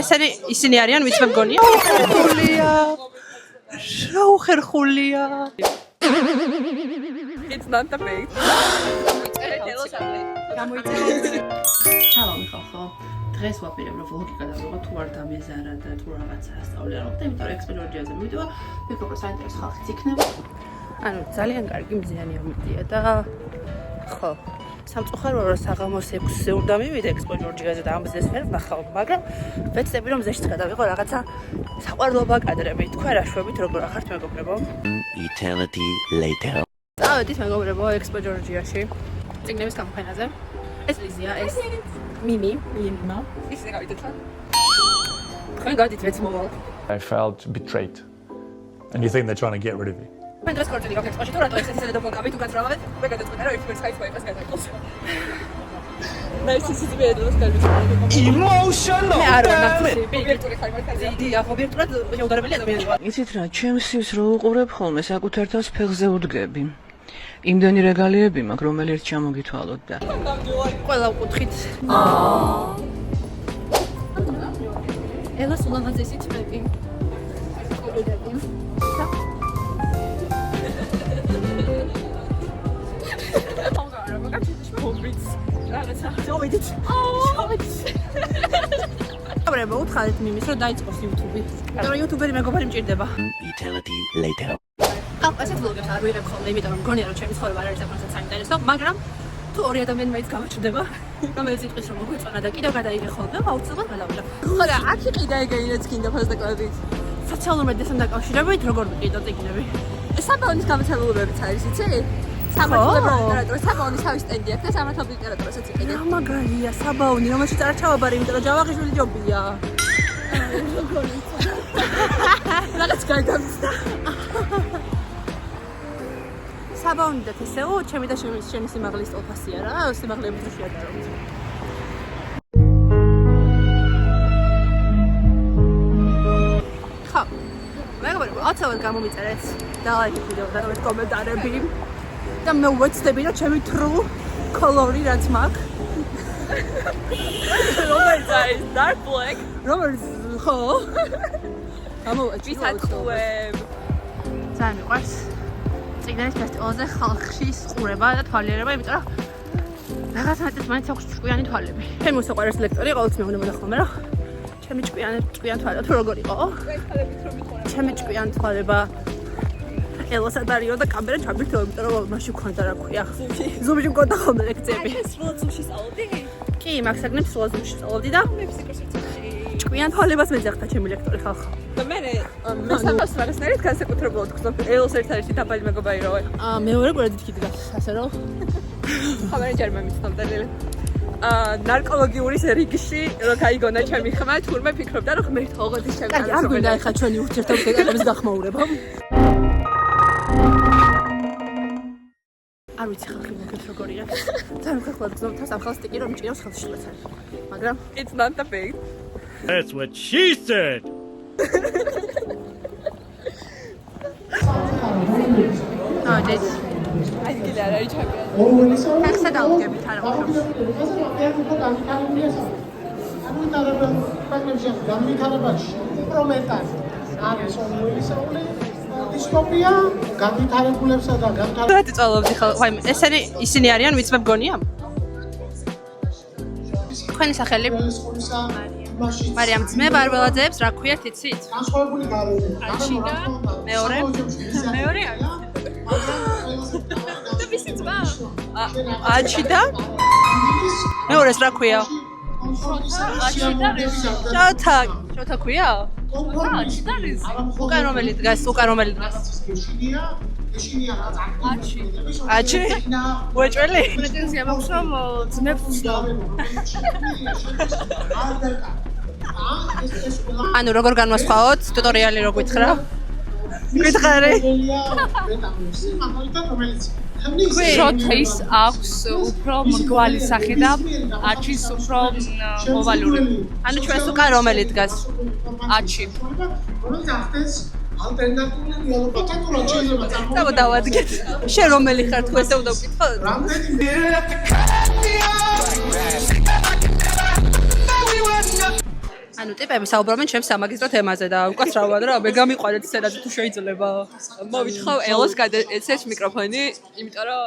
ესენი ისინი არიან, ვიც მე მგონია. ხერხულია. შაუ ხერხულია. It's not the big. სალამი ხალხო. დღეს ვაპირებ რომ ვლოგი გადავიღო თუ არ დამეზარა და თუ რაღაცა ასწავლე რა ვქნა, იმიტომ რომ ექსპერიმენტებზე მივიდა, ვფიქრობ რომ საინტერესო ხალხიც იქნება. ანუ ძალიან კარგი მზიანი ამიტია და ხო სამწუხაროა რომ საღამოს 6-ზე უნდა მივიდე ექსპერიმენტებზე და ამბზეს ვერ ვნახავ, მაგრამ ვეცდები რომ ზეშიც გადავიღო რაღაცა საყვარლობა კადრები. თქვენ რა შვებით როგორ ახართ მეგობრებო? Eternity later. წავედით მეგობრებო ექსპერიმენტში. წიგნების კამპანიაზე. ეს ლიზია, ეს Mimi, Mima. Is it going to I got it moral. I felt betrayed. And you think they're trying to get rid of you? When the score to the exposure to the exercise of the to control it, we got to know if it's high five as guys. Nice to see the bed. Emotional. იცით რა, ჩემს სივს რო უყურებ ხოლმე საკუთარ თავს ფეხზე უდგები. იმდენი რეგალიები მაქვს, რომელიც ჩამოგითვალოთ და ყველა უკუთხით. ელას ულამაზი სიტყვები. კოლოდები. აბრება უთხარით მიმის რომ დაიწყოს YouTube-ი. მაგრამ YouTube-ერი მეგობარი მჭირდება. Eternity later. ასეთ ვლოგებს არ ვიღებ ხოლმე, იმიტომ რომ მგონია რომ ჩემი ცხოვრება არ არის საკმაოდ საინტერესო, მაგრამ თუ ორი ადამიანი მაინც გამაჩნდება, რომელიც იტყვის რომ მოგვიწონა და კიდევ გადაიღე ხოლმე, აუცილებლად გადავიდა. ხო რა, აქ იყიდა ეგეინეც კიდე ფასდაკლებით. სოციალურ მედიასთან დაკავშირებით როგორ ვიყიდო წიგნები? საბაუნის გამოცემულებებიც არის, იცი? სამართლებრივი ლიტერატურა, საბაუნის თავის სტენდი აქვს და სამართლებრივი ლიტერატურასაც იყიდე. რა მაგარია, საბაუნი, რომელშიც არ ჩავაბარე, იმიტომ რომ ჯავაღიშვილი ჯობია. რაღაც გაიგამისდა. საბაუნი და თესეო, ჩემი და შენი სიმაღლის ტოლფასია რა, სიმაღლეების დროში არ დარო. ხა, მეგობრებო, აცავად გამომიწერეთ და ლაიქი ვიდეო და რომ კომენტარები და მე ვეცდები რომ ჩემი true color-ი რაც მაქვს. რომელიც არის dark black, რომელიც ხო. ამოვაჭრეთ ატყუებ. ძალიან მიყვარს. წიგნების ფესტივალზე ხალხში სყურება და თვალიერება, იმიტომ რომ რაღაც მეტად მაინც აქვს ჭკვიანი თვალები. ჩემი მოსაყვარეს ლექტორი ყოველთვის მეუბნება ხოლმე რომ ჩემი ჭკვიანი თვალება თუ როგორ იყო? ჩემი ჭკვიანი თვალება ელოსა დარიო და კამერა ჩაბირთო, იმიტომ რომ მაშინ მქონდა რა ქვია. ზუმში მქონდა ხოლმე ლექციები. სრულად ზუმში სწავლობდი? კი, მაგ საგნებს სრულად ზუმში სწავლობდი და ჭკვიან თვალებას მეძახდა ჩემი ლექტორი ხალხო. და მე საფას რაღაცნაირად განსაკუთრებულად ვქნობ ელოს ერთ-ერთი დაბალი მეგობარი რო ვარ. მეორე კვირადით კიდგას, ასე რომ ხამარი ჯერ მომიცნობდა ლელე. ნარკოლოგიური რიგში რო გაიგონა ჩემი ხმა, თურმე ფიქრობდა რომ ღმერთ ოღონდის ჩემი კარგი, არ გვინდა ახლა ჩვენი ურთიერთობის გახმაურება. არ ვიცი ხალხი მოგეთ როგორია. ძალიან ხალხად გზნობ თავს ამ ხალხს ტიკი რომ მჭირავს ხელში შეცარ. მაგრამ it's not the big. That's what she said. ნადეს აი კიდე არ არის ჩემი. ხალხსა დავდგებით არა ხო? დისტოპია განვითარებულებსა და რა წვალობდი ხალხი? ვაიმე, ესენი ისინი არიან, ვიც მე მგონია? თქვენი სახელი? მარიამ ძმე ბარბელაძეებს რა ქვიათ იცით? განსხვავებული გარემო. აჩიდა, მეორე? მეორე არის. და ვისი ძმა? აჩიდა? მეორეს რა ქვია? შოთა ქვია? აჩიდა რიზი. უკან რომელი დგას? აჩი? უეჭველი? პრეტენზია მაქვს რომ ძმებს ვცდო. ანუ როგორ განვასხვაოთ? ტუტორიალი რო გითხრა? გითხარი? შოთის აქვს უფრო მრგვალი სახე და აჩის უფრო ოვალური. ანუ ჩვენს უკან რომელი დგას? აჩი. ალტერნატიული რეალობათა შეიძლება და დავადგეთ. შენ რომელი ხარ თუ ესე უნდა ვკითხო? ანუ ტიპები საუბრობენ ჩემს სამაგისტრო თემაზე და უკაცრავად რა, მე გამიყვანეთ სცენაზე თუ შეიძლება. მოვითხოვ ელოს გადაეცეს მიკროფონი, იმიტომ რომ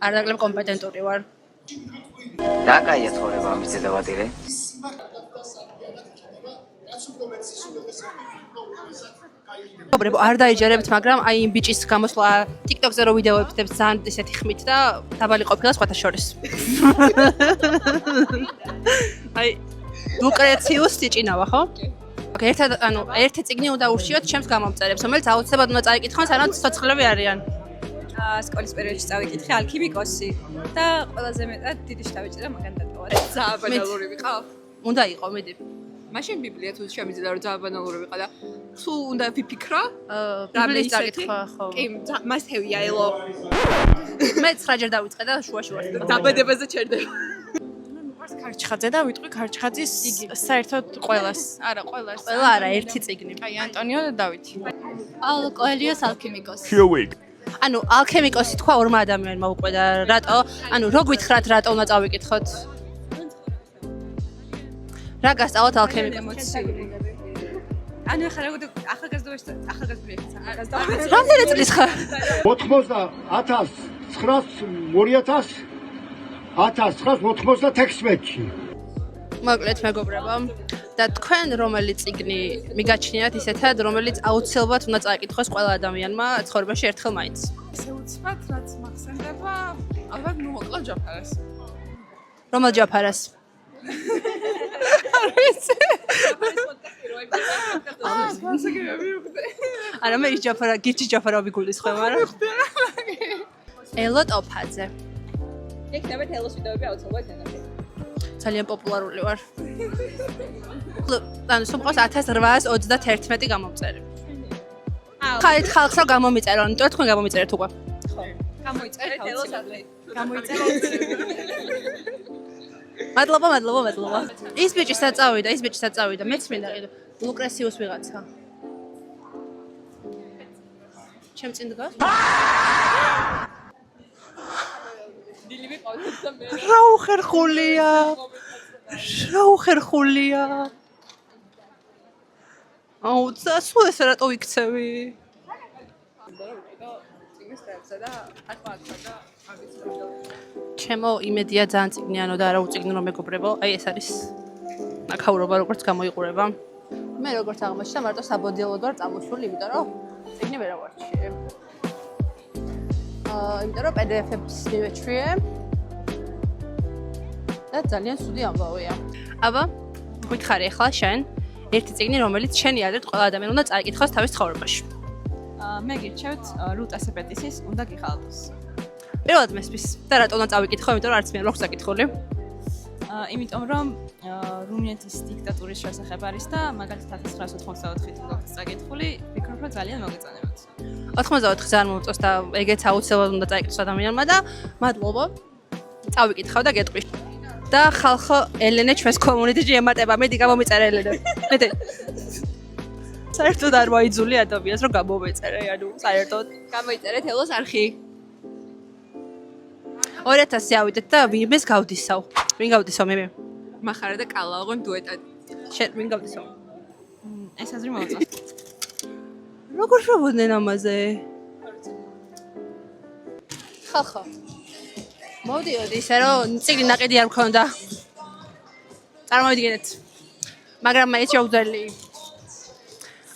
არდაკლებ კომპეტენტური ვარ. დაკაია ცხოვრება ამის დედავატირე. მეგობრებო, არ დაიჯერებთ, მაგრამ აი იმ ბიჭის გამოსვლა TikTok-ზე რო ვიდეოებს დებს ძალიან ისეთი ხმით და დაბალი ყოფილა სხვათა შორის. აი ლუკრეციუს წიჭინავა, ხო? ოკეი, ერთი წიგნი უნდა ურჩიოთ ჩემს გამომწერებს, რომელიც აუცილებლად უნდა წაიკითხონ, სანამ ცოცხლები არიან. სკოლის პერიოდში წავიკითხე ალქიმიკოსი და ყველაზე მეტად დიდი შტავიჭირა მაგან დატოვარი. ძალიან ბანალური ვიყავ. უნდა იყო, მიდი. მაშინ ბიბლია თუ შემიძლია რომ ძალიან ბანალური ვიყავ და თუ უნდა ვიფიქრო, ბიბლიის წაკითხვა, ხო. კი, მასთევია ელო. მე 9 ჯერ დავიწყე და შუაში ვარ. დაბადებაზე ჩერდება. ქარჩხაძე და ვიტყვი ქარჩხაძის საერთოდ ყველას. არა, ყველას. ყველა არა, ერთი წიგნი. აი ანტონიო და დავითი. პაულო კოელიოს ალქიმიკოსი. ანუ ალქემიკოსი თქვა ორმა ადამიანმა უკვე და რატო? ანუ რო გითხრათ რატო უნდა წავიკითხოთ? რა გასწავლოთ ალქემიკოსი? ანუ ახლა როგორ ახალგაზრდობაში ახალგაზრდა რამდენი წლის ხარ? 1996-ში. მოკლედ მეგობრებო და თქვენ რომელი წიგნი მიგაჩნიათ ისეთად, რომელიც აუცილებლად უნდა წაიკითხოს ყველა ადამიანმა ცხოვრებაში ერთხელ მაინც? ესე უცბად რაც მახსენდება, ალბათ მოკლო ჯაფარას. რომელ ჯაფარას? არა მე ის ჯაფარა, გიჩი ჯაფარა ვიგულის ხო, მაგრამ ელო ტოფაძე. იქნებით ელოს ვიდეოები აუცილებლად ენახე. ძალიან პოპულარული ვარ. ანუ სულ 1821 გამომწერი. ხარით ხალხს რა გამომიწერო, იმიტომ რომ თქვენ გამომიწერეთ უკვე. გამოიწერეთ ელოს ადრე. გამოიწერეთ. მადლობა. ის ბიჭი საწავიდა, მეც მინდა ყიდო. ლუკრეციუს ვიღაცა. ჩემ წინ დგას? რა უხერხულია. აუ, სულ ეს რატო იქცევი? ჩემო იმედია ძალიან წიგნიანო და არა უწიგნო მეგობრებო. აი ეს არის ნახაურობა როგორც გამოიყურება. მე როგორც აღმოჩნდა მარტო საბოდიელოდ ვარ წამოსული, იმიტომ რომ წიგნი ვერ ავარჩიე. იმიტომ რომ PDF-ებს მივეჩვიე. და ძალიან სუდი ამბავია. აბა, გითხარი ახლა შენ ერთი წიგნი, რომელიც შენი აზრით ყველა ადამიანი უნდა წაიკითხოს თავის ცხოვრებაში. მე გირჩევთ რუტა სეპეტისის უნდა გიხალხოს. პირველად მესმის და რატო უნდა წავიკითხო, იმიტომ რომ არც მე არ მაქვს საკითხული. იმიტომ რომ რუმინეთის დიქტატურის შესახებ არის და მაგალითად 1994 თუ გაქვს წაკითხული, ვფიქრობ რომ ძალიან მოგეწონებათ. 94 ძალიან მომწონს და ეგეც აუცილებლად უნდა წაიკითხოს ადამიანმა და მადლობა. წავიკითხავ და გეტყვი. და ხალხო ელენე ჩვენს კომუნიტეტში ემატება, მედი გამომიწერე ელენე. მედი. საერთოდ არ მოიძული ადამიანს რომ გამომეწერე, ანუ საერთოდ გამოიწერეთ ელოს არხი. 2000 ავიდეთ და ვინმეს გავდისავ. ვინ გავდისავ მე? მახარა და კალა ოღონ დუეტად. შენ ვინ გავდისავ? ეს აზრი მოვაწონთ. როგორ შევოდნენ ამაზე? ხალხო. მოდიოდი ისე რომ წიგნი ნაყიდი არ მქონდა. წარმოვიდგინეთ. მაგრამ მე შეგვძელი.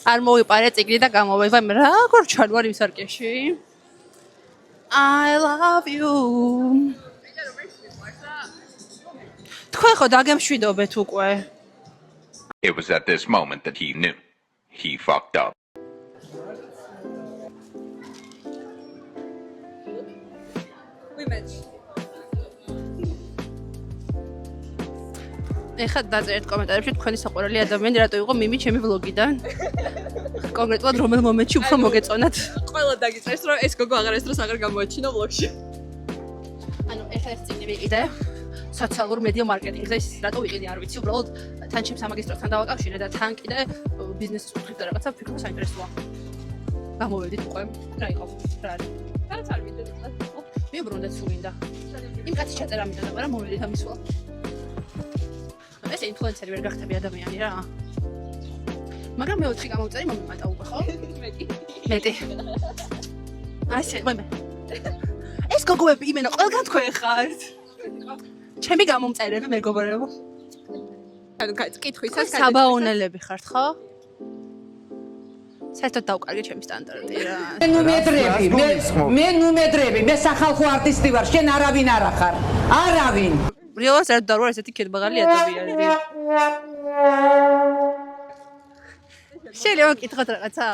არ მოვიპარე წიგნი და გამოვევა მე როგორ ჩარვარ იმ სარკეში? I love you. თქვენ ხო დაგემშვიდობეთ უკვე. It was at this moment that he knew. He fucked up. ეხლა დაწერეთ კომენტარებში თქვენი საყვარელი ადამიანი რატო იყო მიმი ჩემი ვლოგიდან. კონკრეტულად რომელ მომენტში უფრო მოგეწონათ? ყველა დაგიწერს რომ ეს გოგო აღარ ეს დროს აღარ გამოაჩინო ვლოგში. ანუ ეხლა ეს წიგნი ვიყიდე სოციალურ მედია მარკეტინგზე, ის რატო ვიყიდე არ ვიცი, უბრალოდ თან ჩემს სამაგისტროსთან დავაკავშირე და თან კიდე ბიზნესის კუთხით და რაღაცა ვფიქრობ საინტერესოა. გამოვედით უკვე. რა იყო? რა არის? რაც არ ვიდეო და მე უბრალოდ სულ მინდა. იმ კაცის ჩაწერა მინდა, მაგრამ მოვედით ამისვლა. ეს ინფლუენსერი ვერ გახდები ადამიანი რა. მაგრამ მე 4 გამოვწერი მომიმატა უკვე ხო? მეტი. ასე, მე. ეს გოგოები იმენა ყველგან თქვენ ხართ. ჩემი გამომწერები მეგობრებო. ანუ კითხვისას საბაონელები ხართ ხო? საერთოდ დავკარგე ჩემი სტანდარტი რა. მე ნუმედრები, მე სახალხო არტისტი ვარ, შენ არავინ არ ახარ. არავინ. რეალურად საერთოდ არ ვარ ესეთი კეთბაღალი ადამიანი. შეიძლება ვკითხოთ რაღაცა?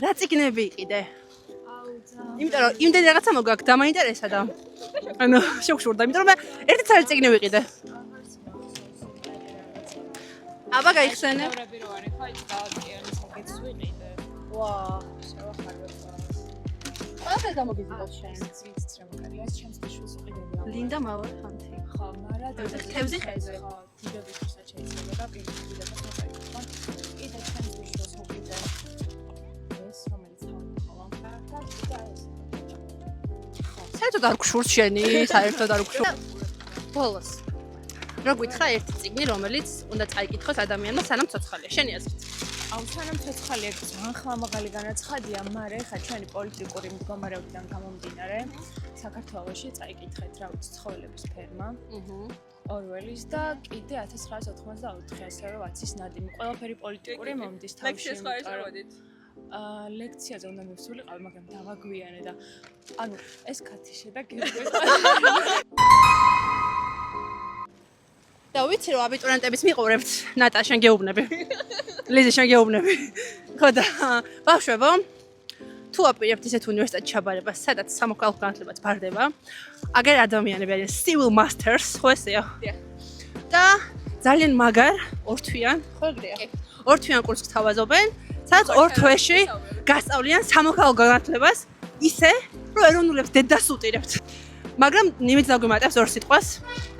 რა წიგნები იყიდე? იმიტომ რომ იმდენი რაღაცა მოგაქვს დამაინტერესა და ანუ შევშურდა, იმიტომ რომ მე ერთი ცალი წიგნი ვიყიდე. აბა გაიხსენე. ვა, შევახარებ. ყველა გამოგიზიდოთ შენ. ვიცით რა მაგარია, ჩემს შულს ვიყიდები. ლინდა მავარხანთი. ხო, მაგრამ თევზი ხეზე. ხო, დიდებისაც შეიძლება და პირდაპირ მოხდება. კიდე ჩემს შულს ვიყიდე. ეს რომელიც ხალხო. საერთოდ არ გშურს შენი, საერთოდ არ გშურს. ბოლოს. რა გითხრა ერთი წიგნი, რომელიც უნდა წაიკითხოს ადამიანმა სანამ ცოცხალია. შენი აზრით. აუ სანამ ცოცხალია ძალიან ხმამაღალი განაცხადია, მაგრამ ხა ჩვენი პოლიტიკური მდგომარეობიდან გამომდინარე, საქართველოში წაიკითხეთ რა ვიცი ცხოველების ფერმა. ორველის და კიდე 1984 ასევე ვაცის ნადიმი. ყველაფერი პოლიტიკური მომდის თავში. ლექციას ხარ ესწავლით? ლექციაზე უნდა მივსულიყავი, მაგრამ დავაგვიანე და ანუ ეს ქათიშე და გეუბნები. და ვიცი რომ აბიტურიენტების მიყურებთ, ნატა შენ გეუბნები. ლიზი შენ გეუბნები. ხო და ბავშვებო, თუ აპირებთ ისეთ უნივერსიტეტში ჩაბარებას, სადაც სამოქალაქო განათლებაც ბარდება, აგერ ადამიანები არიან civil masters, ხო ესეა? და ძალიან მაგარ ორთვიან, ხო ეგრეა? ორთვიან კურსს თავაზობენ, სადაც ორ თვეში გასწავლიან სამოქალაქო განათლებას ისე, რომ ეროვნულებს დედას უტირებთ. მაგრამ ნიმით დაგვიმატებს ორ სიტყვას.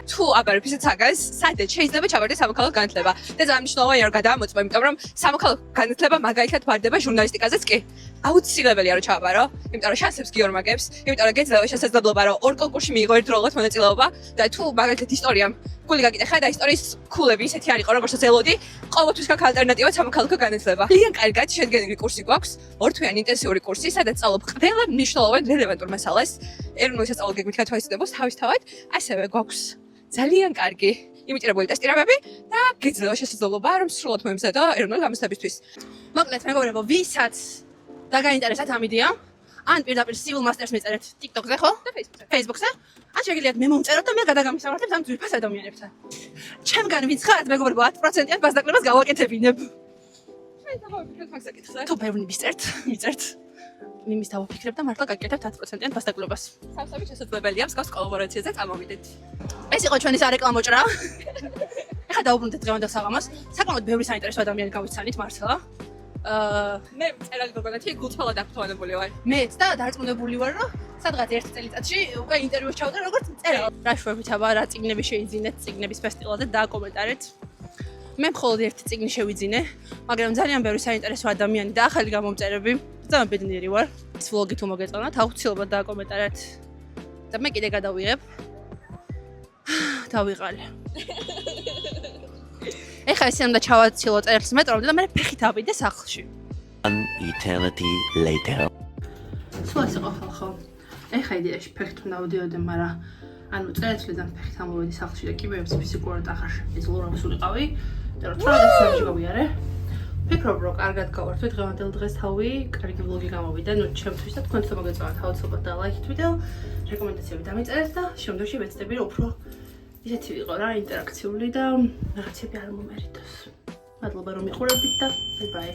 თუ აბარებ ისეთ საგანს, სადაც შეიძლება ჩავარდე სამოქალაქო განათლება. და ძალიან მნიშვნელოვანია რომ გადაამოწმო, იმიტომ რომ სამოქალაქო განათლება მაგალითად ვარდება ჟურნალისტიკაზეც კი. აუცილებელია რომ ჩავარო, იმიტომ რომ შანსებს გიორმაგებს, იმიტომ რომ გეძლევა შესაძლებლობა რომ ორ კონკურსში მიიღო ერთდროულად მონაწილეობა და თუ მაგალითად ისტორიამ გული გაკითხა და ისტორიის ქულები ისეთი არ იყო როგორცაც ელოდი, ყოველთვის გაქვს ალტერნატივა სამოქალაქო განათლება. ძალიან კარგად შედგენილი კურსი გვაქვს, ორთვიანი ინტენსიური კურსი, სადაც სწავლობ ყველა მნიშვნელოვან რელევანტურ მასალას, ეროვნული სასწავლო გეგმით გათვალისწინებულს თავისთავად, ასევე გვაქვს ძალიან კარგი იმიტირებული ტესტირებები და გეძლევა შესაძლებლობა რომ სრულად მოემზადო ეროვნული გამოცდებისთვის. მოკლედ მეგობრებო, ვისაც დაგაინტერესათ ამ იდეა, ან პირდაპირ civil masters მიწერეთ TikTok-ზე ხო? და Facebook-ზე. ან შეგიძლიათ მე მომწეროთ და მე გადაგამისამართებ ამ ძვირფას ადამიანებთან. ჩემგან ვინც ხართ მეგობრებო 10%-იან ბაზდაკლებას გავაკეთებინებ. შენ დავაფიქრეთ მაგ საკითხზე. თუ ბევრი მიწერთ. იმის დავაფიქრებ და მართლა გაკეთებ 10%-იან ბაზდაკლებას. სამსავი შესაძლებელია მსგავს კოლაბორაციაზე წამოვიდეთ. ეს იყო ჩვენი სარეკლამო ჭრა. ეხლა დაუბრუნდეთ დღევანდელ საღამოს. საკმაოდ ბევრი საინტერესო ადამიანი გავიცანით მართლა. მე წერალი გოგონათი გულთვალად აქტუალებული ვარ. მეც და დარწმუნებული ვარ, რომ სადღაც ერთ წელიწადში უკვე ინტერვიუს ჩავდე როგორც წერალ. რა შვებით აბა რა წიგნები შეიძინეთ წიგნების ფესტივალზე დააკომენტარეთ. მე მხოლოდ ერთი წიგნი შევიძინე, მაგრამ ძალიან ბევრი საინტერესო ადამიანი და ახალი გამომწერები. ძალიან ბედნიერი ვარ. ეს ვლოგი თუ მოგეწონათ, აუცილებლად დააკომენტარეთ. და მე კიდე გადავიღებ. დავიღალე. ეხლა ისე უნდა ჩავაცილო წერილს მეტრომდე და მე ფეხით ავიდე სახლში. An eternity later. სულ ეს იყო ხალხო. ეხლა იდეაში ფეხით უნდა ავდიოდე, მაგრამ ანუ წერილიდან ფეხით ამოვედი სახლში და კიბეებს ფიზიკურად აღარ შეძლო რომ სულიყავი. და რომ ტრადიციულად გავიარე. ფიქრობ რომ კარგად გავართვით დღევანდელ დღეს თავი, კარგი ვლოგი გამოვიდა, ნუ ჩემთვის და თქვენთვის მოგეწონათ აუცილებლად და ლაიქით ვიდეო, რეკომენდაციები დამიწერეთ და შემდგომში ვეცდები რომ უფრო ისეთი ვიყო რა ინტერაქციული და რაღაცები არ მომერიდოს. მადლობა რომ მიყურებთ და ბაი ბაი.